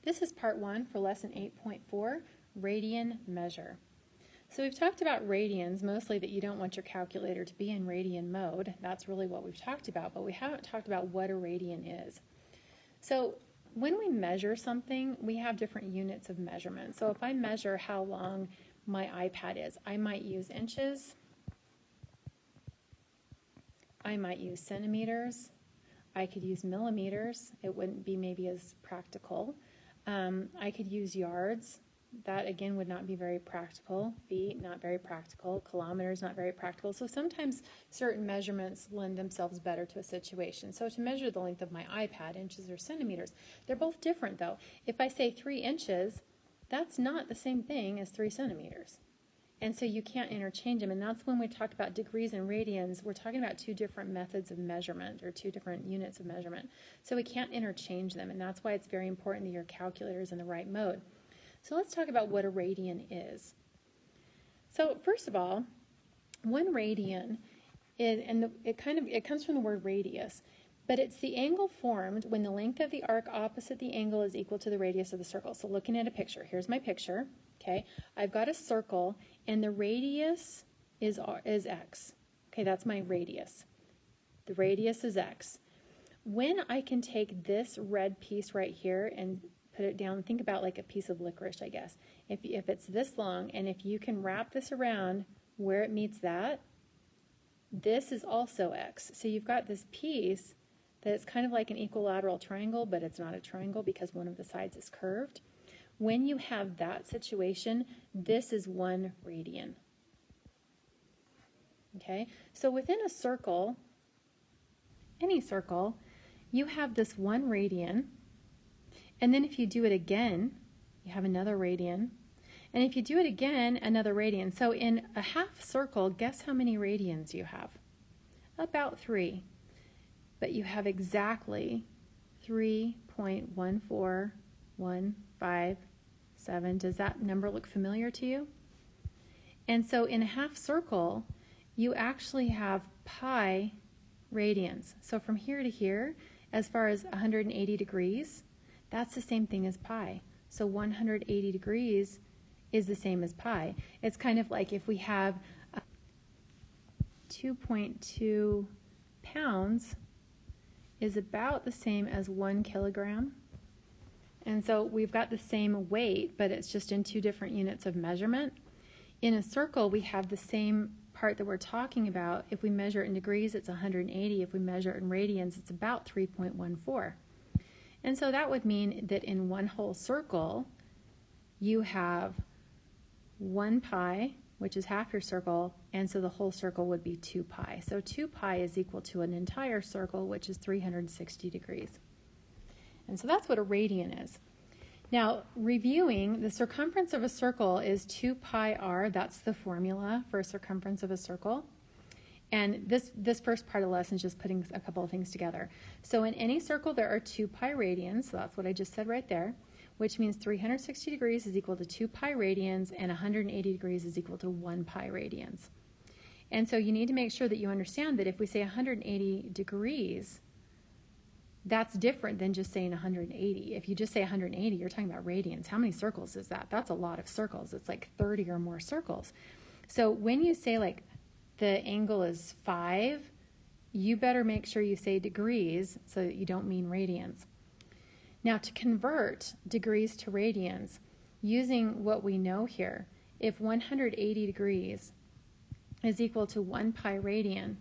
This is part 1 for lesson 8.4, radian measure. So we've talked about radians, mostly that you don't want your calculator to be in radian mode. That's really what we've talked about, but we haven't talked about what a radian is. So when we measure something, we have different units of measurement. So if I measure how long my iPad is, I might use inches, I might use centimeters, I could use millimeters. It wouldn't be maybe as practical. I could use yards. That again would not be very practical. Feet, not very practical. Kilometers, not very practical. So sometimes certain measurements lend themselves better to a situation. So to measure the length of my iPad, inches or centimeters, they're both different though. If I say 3 inches, that's not the same thing as 3 centimeters. And so you can't interchange them. And that's when we talk about degrees and radians, we're talking about two different methods of measurement or two different units of measurement. So we can't interchange them. And that's why it's very important that your calculator is in the right mode. So let's talk about what a radian is. So first of all, 1 radian, it comes from the word radius, but it's the angle formed when the length of the arc opposite the angle is equal to the radius of the circle. So looking at a picture, here's my picture. Okay, I've got a circle, and the radius is x. Okay, that's my radius. The radius is x. When I can take this red piece right here and put it down, think about like a piece of licorice, I guess. If it's this long, and if you can wrap this around where it meets that, this is also x. So you've got this piece that is kind of like an equilateral triangle, but it's not a triangle because one of the sides is curved. When you have that situation, this is 1 radian. Okay, so within a circle, any circle, you have this 1 radian, and then if you do it again, you have another radian, and if you do it again, another radian. So in a half circle, guess how many radians you have? About 3. But you have exactly 3.14157. Does that number look familiar to you? And so in a half circle, you actually have pi radians. So from here to here, as far as 180 degrees, that's the same thing as pi. So 180 degrees is the same as pi. It's kind of like if we have 2.2 pounds is about the same as 1 kilogram. And so we've got the same weight, but it's just in 2 different units of measurement. In a circle, we have the same part that we're talking about. If we measure it in degrees, it's 180. If we measure it in radians, it's about 3.14. And so that would mean that in one whole circle, you have 1 pi, which is half your circle, and so the whole circle would be 2 pi. So 2 pi is equal to an entire circle, which is 360 degrees. And so that's what a radian is. Now, reviewing, the circumference of a circle is 2 pi r. That's the formula for a circumference of a circle. And this first part of the lesson is just putting a couple of things together. So in any circle, there are 2 pi radians. So that's what I just said right there, which means 360 degrees is equal to 2 pi radians, and 180 degrees is equal to 1 pi radians. And so you need to make sure that you understand that if we say 180 degrees, that's different than just saying 180. If you just say 180, you're talking about radians. How many circles is that? That's a lot of circles. It's like 30 or more circles. So when you say like the angle is 5, you better make sure you say degrees so that you don't mean radians. Now to convert degrees to radians, using what we know here, if 180 degrees is equal to 1 pi radian,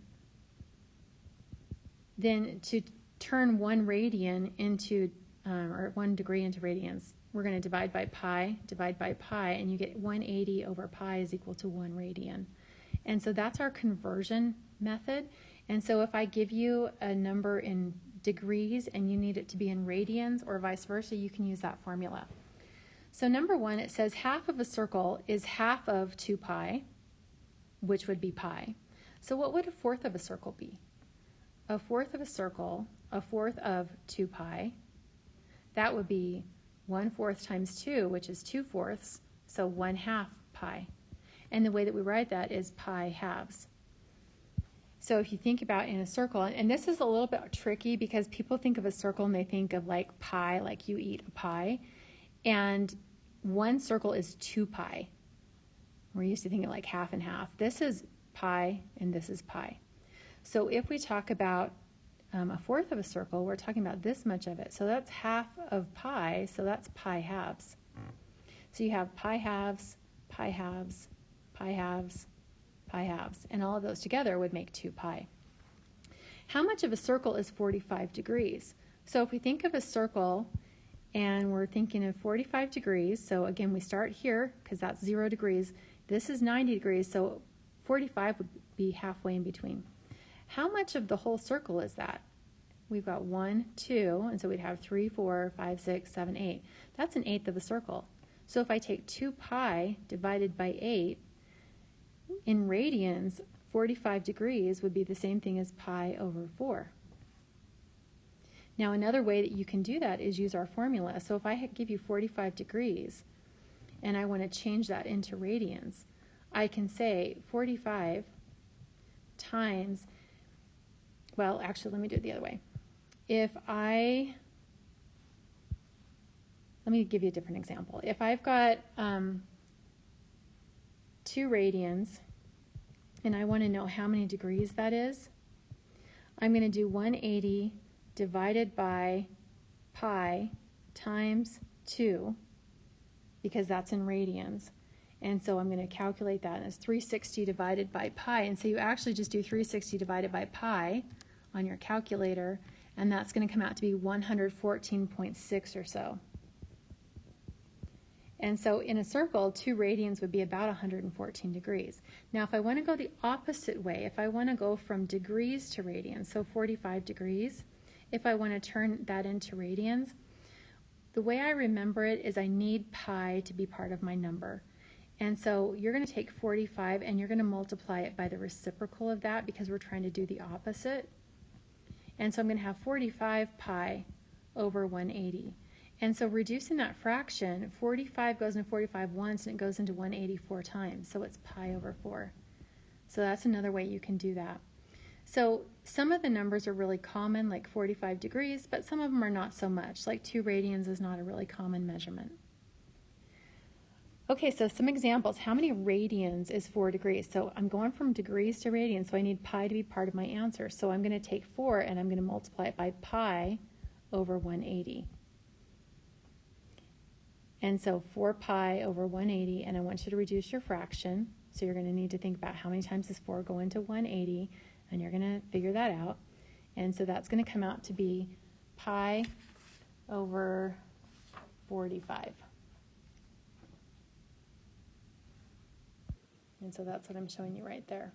then to turn 1 radian into, or 1 degree into radians, we're going to divide by pi, and you get 180 over pi is equal to 1 radian. And so that's our conversion method. And so if I give you a number in degrees and you need it to be in radians or vice versa, you can use that formula. So number 1, it says half of a circle is half of 2 pi, which would be pi. So what would a fourth of a circle be? A fourth of a circle, a fourth of 2 pi, that would be 1/4 times 2, which is 2/4, so 1/2 pi. And the way that we write that is pi halves. So if you think about in a circle, and this is a little bit tricky because people think of a circle and they think of like pie, like you eat a pie. And one circle is 2 pi. We're used to thinking like half and half. This is pi and this is pi. So if we talk about a fourth of a circle, we're talking about this much of it. So that's half of pi, so that's pi halves. So you have pi halves, pi halves, pi halves, pi halves, and all of those together would make 2 pi. How much of a circle is 45 degrees? So if we think of a circle and we're thinking of 45 degrees, so again we start here because that's 0 degrees. This is 90 degrees, so 45 would be halfway in between. How much of the whole circle is that? We've got 1, 2, and so we'd have 3, 4, 5, 6, 7, 8. That's an eighth of a circle. So if I take 2 pi divided by 8, in radians, 45 degrees would be the same thing as pi over 4. Now another way that you can do that is use our formula. So if I give you 45 degrees and I want to change that into radians, I can say 45 times, well actually let me do it the other way. Let me give you a different example. If I've got 2 radians and I want to know how many degrees that is, I'm going to do 180 divided by pi times 2 because that's in radians. And so I'm going to calculate that, and it's 360 divided by pi. And so you actually just do 360 divided by pi on your calculator, and that's going to come out to be 114.6 or so. And so in a circle, 2 radians would be about 114 degrees. Now if I want to go the opposite way, if I want to go from degrees to radians, so 45 degrees, if I want to turn that into radians, the way I remember it is I need pi to be part of my number. And so you're going to take 45 and you're going to multiply it by the reciprocal of that because we're trying to do the opposite. And so I'm going to have 45 pi over 180. And so reducing that fraction, 45 goes into 45 once and it goes into 180 4 times. So it's pi over 4. So that's another way you can do that. So some of the numbers are really common, like 45 degrees, but some of them are not so much. Like 2 radians is not a really common measurement. Okay, so some examples. How many radians is 4 degrees? So I'm going from degrees to radians, so I need pi to be part of my answer. So I'm going to take 4 and I'm going to multiply it by pi over 180. And so 4 pi over 180, and I want you to reduce your fraction. So you're going to need to think about how many times does 4 go into 180, and you're going to figure that out. And so that's going to come out to be pi over 45. And so that's what I'm showing you right there.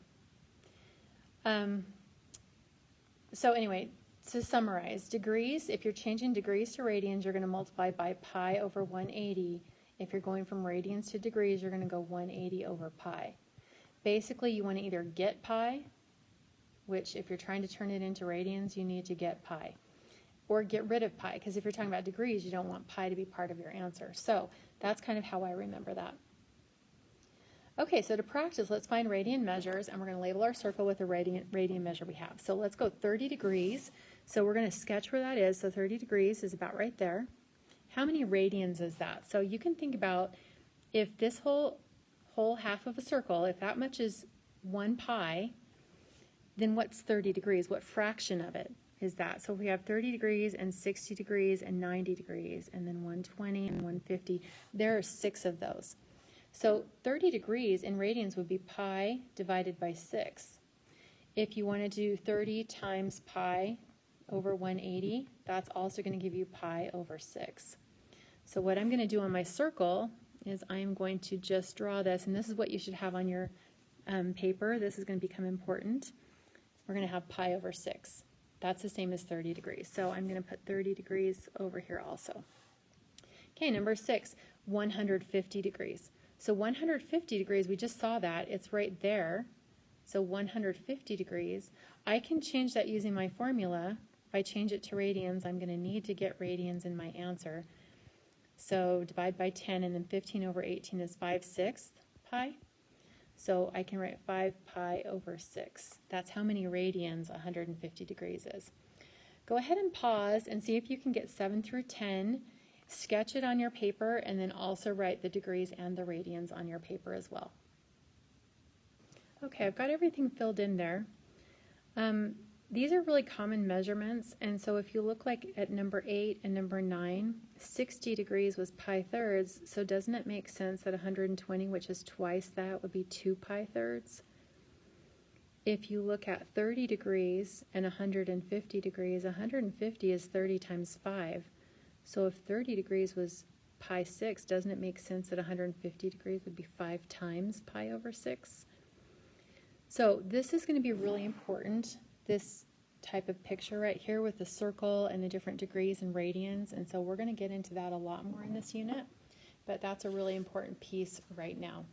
So anyway, to summarize, degrees, if you're changing degrees to radians, you're going to multiply by pi over 180. If you're going from radians to degrees, you're going to go 180 over pi. Basically, you want to either get pi, which if you're trying to turn it into radians, you need to get pi, or get rid of pi, because if you're talking about degrees, you don't want pi to be part of your answer. So that's kind of how I remember that. Okay, so to practice, let's find radian measures, and we're going to label our circle with the radian measure we have. So let's go 30 degrees. So we're going to sketch where that is. So 30 degrees is about right there. How many radians is that? So you can think about if this whole half of a circle, if that much is 1 pi, then what's 30 degrees? What fraction of it is that? So we have 30 degrees and 60 degrees and 90 degrees, and then 120 and 150. There are 6 of those. So 30 degrees in radians would be pi divided by 6. If you want to do 30 times pi over 180, that's also going to give you pi over 6. So what I'm going to do on my circle is I'm going to just draw this, and this is what you should have on your paper. This is going to become important. We're going to have pi over 6. That's the same as 30 degrees. So I'm going to put 30 degrees over here also. Okay, number 6, 150 degrees. So 150 degrees, we just saw that. It's right there. So 150 degrees. I can change that using my formula. If I change it to radians, I'm going to need to get radians in my answer. So divide by 10, and then 15 over 18 is 5/6 pi. So I can write 5 pi over 6. That's how many radians 150 degrees is. Go ahead and pause and see if you can get 7 through 10. sketch it on your paper, and then also write the degrees and the radians on your paper as well. Okay, I've got everything filled in there. These are really common measurements, and so if you look like at number 8 and number 9, 60 degrees was pi thirds, so doesn't it make sense that 120, which is twice that, would be 2 pi thirds? If you look at 30 degrees and 150 degrees, 150 is 30 times 5. So if 30 degrees was pi 6, doesn't it make sense that 150 degrees would be 5 times pi over 6? So this is going to be really important, this type of picture right here with the circle and the different degrees and radians, and so we're going to get into that a lot more in this unit, but that's a really important piece right now.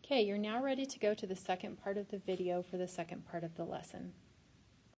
Okay, you're now ready to go to the second part of the video for the second part of the lesson.